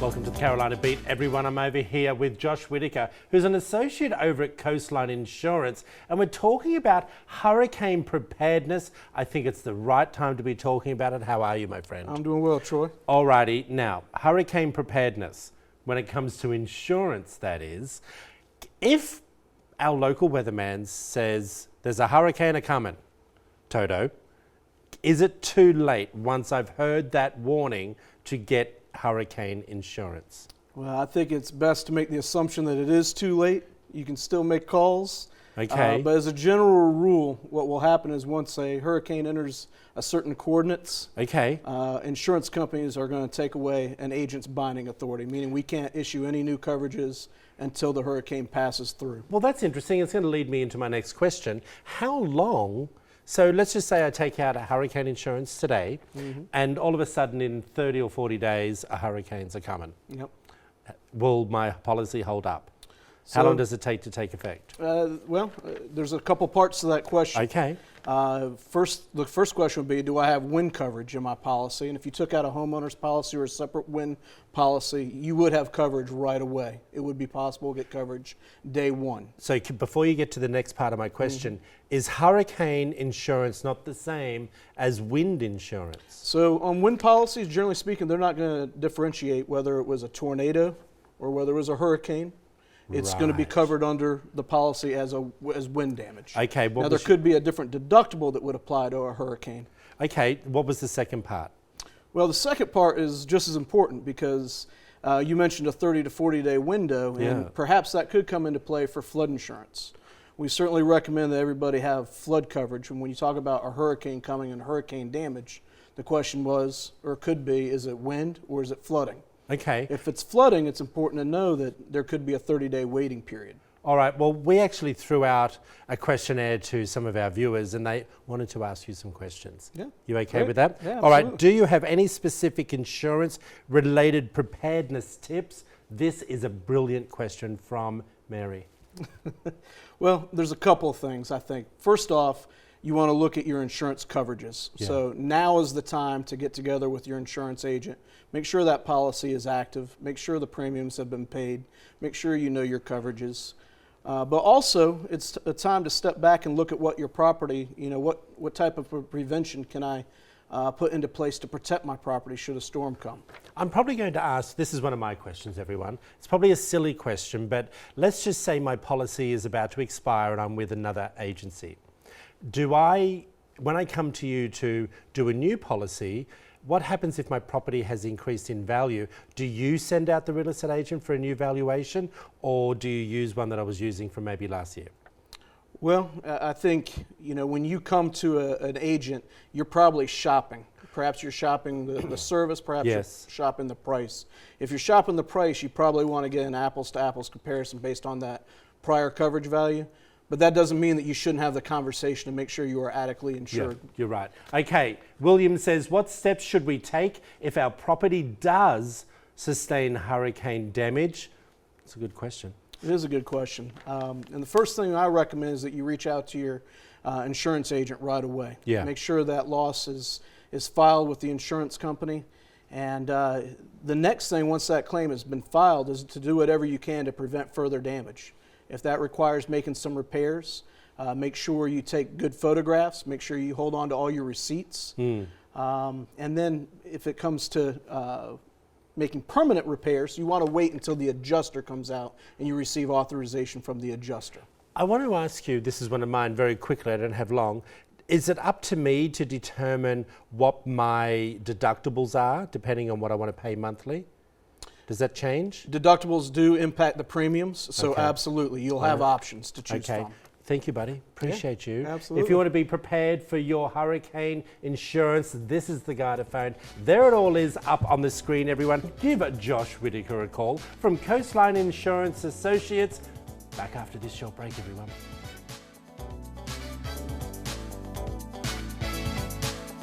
Welcome to the Carolina Beat, everyone. I'm over here with Josh Whitaker, who's an associate over at Coastline Insurance, and we're talking about hurricane preparedness. I think it's the right time to be talking about it. How are you, my friend? I'm doing well, Troy. Alrighty, now, hurricane preparedness, when it comes to insurance, that is, if our local weatherman says there's a hurricane a-coming, Toto, is it too late once I've heard that warning to get hurricane insurance? Well, I think it's best to make the assumption that it is too late. You can still make calls. Okay. But as a general rule, what will happen is once a hurricane enters a certain coordinates, Okay. Insurance companies are going to take away an agent's binding authority, meaning we can't issue any new coverages until the hurricane passes through. Well, that's interesting. It's going to lead me into my next question. How long? So let's just say I take out a hurricane insurance today, and all of a sudden in 30 or 40 days, a hurricanes are coming. Yep. Will my policy hold up? How So, long does it take to take effect? There's a couple parts to that question. Okay. The first question would be, do I have wind coverage in my policy? And if you took out a homeowner's policy or a separate wind policy, you would have coverage right away. It would be possible to get coverage day one. So before you get to the next part of my question, is hurricane insurance not the same as wind insurance? So on wind policies, generally speaking, they're not going to differentiate whether it was a tornado or whether it was a hurricane. It's going to be Right. covered under the policy as wind damage. Okay. Now, there could be a different deductible that would apply to a hurricane. Okay. What was the second part? Well, the second part is just as important because you mentioned a 30 to 40-day window, and Yeah. perhaps that could come into play for flood insurance. We certainly recommend that everybody have flood coverage. And when you talk about a hurricane coming and hurricane damage, the question was, or could be, is it wind or is it flooding? Okay. If it's flooding, it's important to know that there could be a 30-day waiting period. All right. Well, we actually threw out a questionnaire to some of our viewers and they wanted to ask you some questions. Yeah. You okay Great. with that? Yeah, All right. absolutely. Do you have any specific insurance-related preparedness tips? This is a brilliant question from Mary. Well, there's a couple of things, I think. First off, you want to look at your insurance coverages. Yeah. So now is the time to get together with your insurance agent. Make sure that policy is active. Make sure the premiums have been paid. Make sure you know your coverages. But also, it's a time to step back and look at what your property, what type of prevention can I put into place to protect my property should a storm come. I'm probably going to ask, this is one of my questions, everyone. It's probably a silly question, but let's just say my policy is about to expire and I'm with another agency. When I come to you to do a new policy, what happens if my property has increased in value? Do you send out the real estate agent for a new valuation, or do you use one that I was using from maybe last year? Well, I think, when you come to an agent, you're probably shopping. Perhaps you're shopping the service, perhaps Yes. you're shopping the price. If you're shopping the price, you probably want to get an apples-to-apples comparison based on that prior coverage value. But that doesn't mean that you shouldn't have the conversation to make sure you are adequately insured. Yeah, you're right. Okay, William says, what steps should we take if our property does sustain hurricane damage? It's a good question. It is a good question. And the first thing I recommend is that you reach out to your insurance agent right away. Yeah. Make sure that loss is filed with the insurance company. And the next thing, once that claim has been filed, is to do whatever you can to prevent further damage. If that requires making some repairs, make sure you take good photographs, make sure you hold on to all your receipts. And then if it comes to making permanent repairs, you want to wait until the adjuster comes out and you receive authorization from the adjuster. I want to ask you, this is one of mine very quickly, I don't have long. Is it up to me to determine what my deductibles are, depending on what I want to pay monthly? Does that change? Deductibles do impact the premiums, so Okay. absolutely, you'll have options to choose Okay. from. Thank you, buddy. Appreciate you. absolutely. If you want to be prepared for your hurricane insurance, this is the guy to phone. There it all is up on the screen, everyone. Give Josh Whitaker a call from Coastline Insurance Associates. Back after this short break, everyone.